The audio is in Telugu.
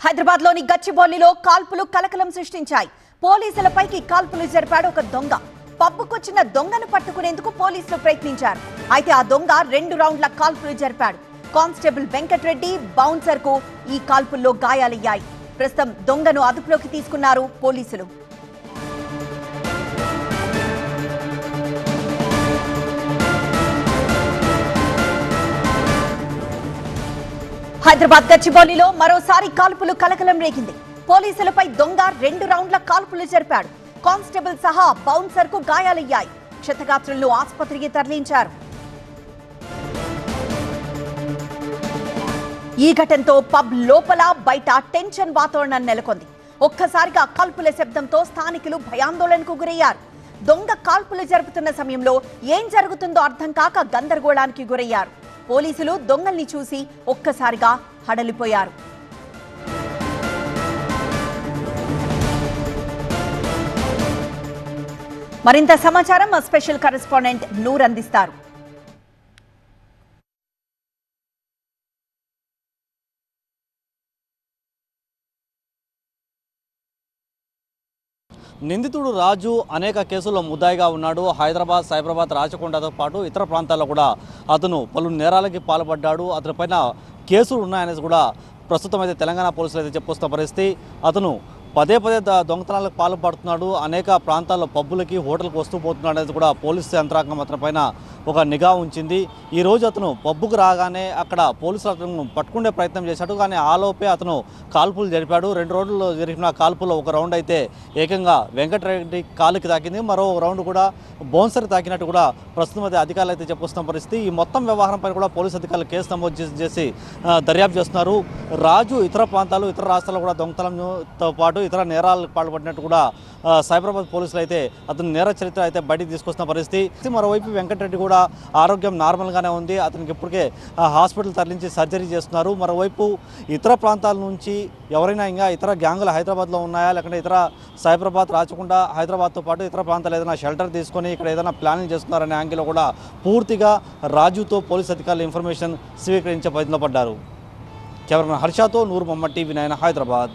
హైదరాబాద్లోని గచ్చిబౌలిలో కాల్పులు కలకలం సృష్టించాయి. పోలీసులపైకి కాల్పులు జరిపాడు ఒక దొంగ. పబ్బుకొచ్చిన దొంగను పట్టుకునేందుకు పోలీసులు ప్రయత్నించారు. అయితే ఆ దొంగ 2 రౌండ్ల కాల్పులు జరిపాడు. కానిస్టేబుల్ వెంకటరెడ్డి బౌన్సర్ కు ఈ కాల్పుల్లో గాయాలయ్యాయి. ప్రస్తుతం దొంగను అదుపులోకి తీసుకున్నారు పోలీసులు. హైదరాబాద్ గచ్చిబౌలిలో మరోసారి కాల్పులు కలకలం రేగింది. పోలీసులపై దొంగ 2 రౌండ్ల కాల్పులు జరిపాడు. కానిస్టేబుల్ సహా బౌన్సర్ కు గాయాలయ్యాయి. క్షతగాత్రులను ఆసుపత్రికి తరలించారు. ఈ ఘటనతో పబ్ లోపల బయట టెన్షన్ వాతావరణం నెలకొంది. ఒక్కసారిగా కాల్పుల శబ్దంతో స్థానికులు భయాందోళనకు గురయ్యారు. దొంగ కాల్పులు జరుపుతున్న సమయంలో ఏం జరుగుతుందో అర్థం కాక గందరగోళానికి గురయ్యారు. పోలీసులు దొంగల్ని చూసి ఒక్కసారిగా హడలిపోయారు. మరింత సమాచారం మా స్పెషల్ కరెస్పాండెంట్ నూర్ అందిస్తారు. నిందితుడు రాజు అనేక కేసుల్లో ముద్దాయిగా ఉన్నాడు. హైదరాబాద్, సైబరాబాద్, రాచకొండతో పాటు ఇతర ప్రాంతాల్లో కూడా అతను పలు నేరాలకి పాల్పడ్డాడు. అతని పైన కేసులు ఉన్నాయనేసి కూడా ప్రస్తుతం అయితే తెలంగాణ పోలీసులు అయితే చెప్పుకొస్తున్న పరిస్థితి. అతను పదే దొంగతనాలకు పాల్పడుతున్నాడు. అనేక ప్రాంతాల్లో పబ్బులకి, హోటల్కి వస్తూ పోతున్నాడు అనేది కూడా పోలీసు యంత్రాంగం అతని పైన ఒక నిఘా ఉంచింది. ఈరోజు అతను పబ్బుకు రాగానే అక్కడ పోలీసులు అతను పట్టుకునే ప్రయత్నం చేశాడు. కానీ ఆలోపే అతను కాల్పులు జరిపాడు. 2 రోజుల్లో జరిపిన కాల్పుల్లో ఒక రౌండ్ అయితే ఏకంగా వెంకటరెడ్డి కాలుకి తాకింది. మరో రౌండ్ కూడా బౌన్సర్ తాకినట్టు కూడా ప్రస్తుతం అయితే అధికారులు అయితే చెప్పుకొస్తున్న పరిస్థితి. ఈ మొత్తం వ్యవహారంపై కూడా పోలీసు అధికారులు కేసు నమోదు చేసి దర్యాప్తు చేస్తున్నారు. రాజు ఇతర ప్రాంతాలు, ఇతర రాష్ట్రాల్లో కూడా దొంగతనంతో పాటు ఇతర నేరాలకు పాల్పడినట్టు కూడా సైబరాబాద్ పోలీసులు అయితే అతని నేర చరిత్ర అయితే బయటికి తీసుకొస్తున్న పరిస్థితి. మరోవైపు వెంకటరెడ్డి కూడా ఆరోగ్యం నార్మల్గానే ఉంది. అతనికి ఇప్పటికే హాస్పిటల్ తరలించి సర్జరీ చేస్తున్నారు. మరోవైపు ఇతర ప్రాంతాల నుంచి ఎవరైనా ఇంకా ఇతర గ్యాంగులు హైదరాబాద్లో ఉన్నాయా, లేకుంటే ఇతర సైబరాబాద్, రాచకొండ, హైదరాబాద్తో పాటు ఇతర ప్రాంతాలు ఏదైనా షెల్టర్ తీసుకొని ఇక్కడ ఏదైనా ప్లానింగ్ చేస్తున్నారనే యాంగిల్లో కూడా పూర్తిగా రాజుతో పోలీసు అధికారులు ఇన్ఫర్మేషన్ స్వీకరించే ప్రయత్నంలో పడ్డారు. కెమెరామెన్ హర్షతో నూర్ మొహమ్మద్, టీవీ 9 హైదరాబాద్.